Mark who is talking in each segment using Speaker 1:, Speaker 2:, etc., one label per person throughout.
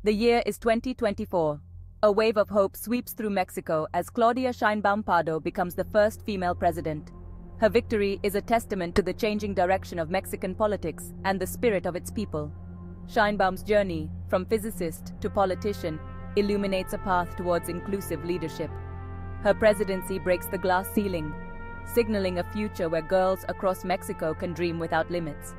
Speaker 1: The year is 2024. A wave of hope sweeps through Mexico as Claudia Sheinbaum Pardo becomes the first female president. Her victory is a testament to the changing direction of Mexican politics and the spirit of its people. Sheinbaum's journey, from physicist to politician, illuminates a path towards inclusive leadership. Her presidency breaks the glass ceiling, signaling a future where girls across Mexico can dream without limits.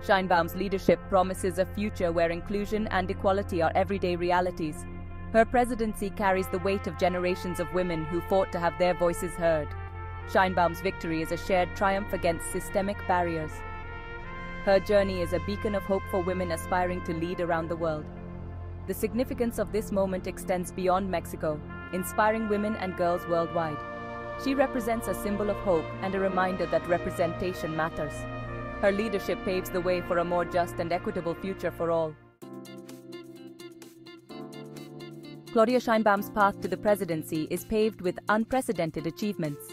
Speaker 1: Sheinbaum's leadership promises a future where inclusion and equality are everyday realities. Her presidency carries the weight of generations of women who fought to have their voices heard. Sheinbaum's victory is a shared triumph against systemic barriers. Her journey is a beacon of hope for women aspiring to lead around the world. The significance of this moment extends beyond Mexico, inspiring women and girls worldwide. She represents a symbol of hope and a reminder that representation matters. Her leadership paves the way for a more just and equitable future for all. Claudia Sheinbaum's path to the presidency is paved with unprecedented achievements.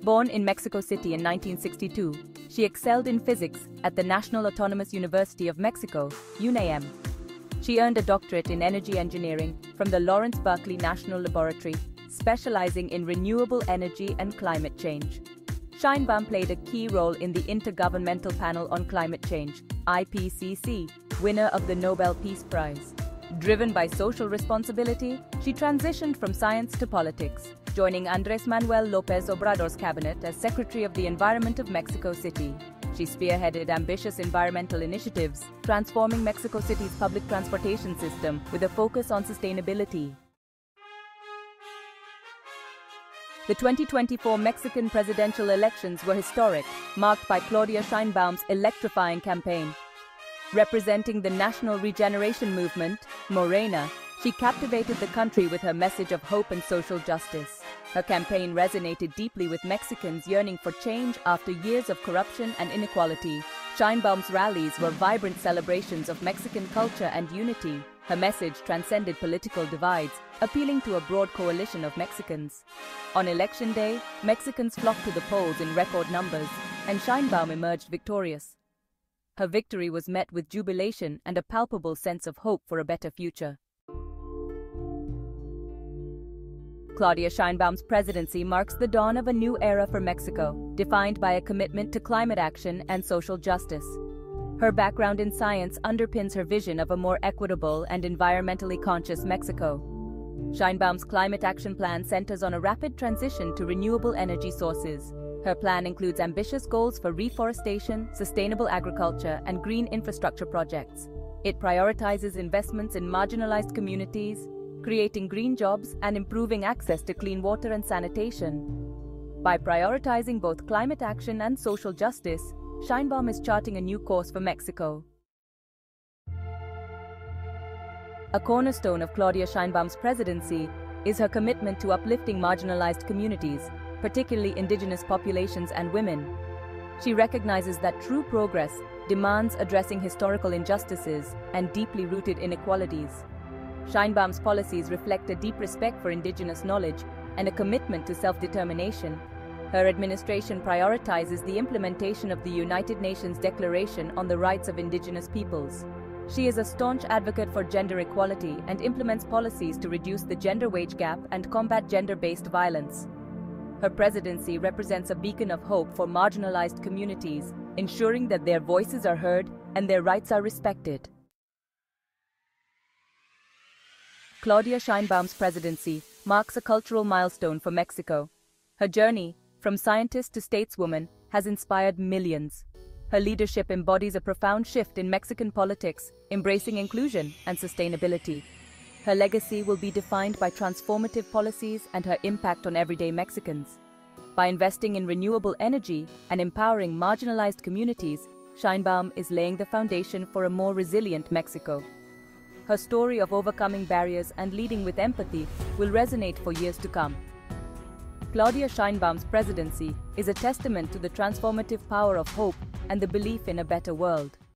Speaker 1: Born in Mexico City in 1962, she excelled in physics at the National Autonomous University of Mexico, UNAM. She earned a doctorate in energy engineering from the Lawrence Berkeley National Laboratory, specializing in renewable energy and climate change. Sheinbaum played a key role in the Intergovernmental Panel on Climate Change, IPCC, winner of the Nobel Peace Prize. Driven by social responsibility, she transitioned from science to politics, joining Andrés Manuel López Obrador's cabinet as Secretary of the Environment of Mexico City. She spearheaded ambitious environmental initiatives, transforming Mexico City's public transportation system with a focus on sustainability. The 2024 Mexican presidential elections were historic, marked by Claudia Sheinbaum's electrifying campaign. Representing the National Regeneration Movement, Morena, she captivated the country with her message of hope and social justice. Her campaign resonated deeply with Mexicans yearning for change after years of corruption and inequality. Sheinbaum's rallies were vibrant celebrations of Mexican culture and unity. Her message transcended political divides, appealing to a broad coalition of Mexicans. On election day, Mexicans flocked to the polls in record numbers, and Sheinbaum emerged victorious. Her victory was met with jubilation and a palpable sense of hope for a better future. Claudia Sheinbaum's presidency marks the dawn of a new era for Mexico, defined by a commitment to climate action and social justice. Her background in science underpins her vision of a more equitable and environmentally conscious Mexico. Sheinbaum's climate action plan centers on a rapid transition to renewable energy sources. Her plan includes ambitious goals for reforestation, sustainable agriculture, and green infrastructure projects. It prioritizes investments in marginalized communities, creating green jobs and improving access to clean water and sanitation. By prioritizing both climate action and social justice, Sheinbaum is charting a new course for Mexico. A cornerstone of Claudia Sheinbaum's presidency is her commitment to uplifting marginalized communities, particularly indigenous populations and women. She recognizes that true progress demands addressing historical injustices and deeply rooted inequalities. Sheinbaum's policies reflect a deep respect for indigenous knowledge and a commitment to self-determination. Her administration prioritizes the implementation of the United Nations Declaration on the Rights of Indigenous Peoples. She is a staunch advocate for gender equality and implements policies to reduce the gender wage gap and combat gender-based violence. Her presidency represents a beacon of hope for marginalized communities, ensuring that their voices are heard and their rights are respected. Claudia Sheinbaum's presidency marks a cultural milestone for Mexico. Her journey, from scientist to stateswoman, has inspired millions. Her leadership embodies a profound shift in Mexican politics, embracing inclusion and sustainability. Her legacy will be defined by transformative policies and her impact on everyday Mexicans. By investing in renewable energy and empowering marginalized communities, Sheinbaum is laying the foundation for a more resilient Mexico. Her story of overcoming barriers and leading with empathy will resonate for years to come. Claudia Sheinbaum's presidency is a testament to the transformative power of hope and the belief in a better world.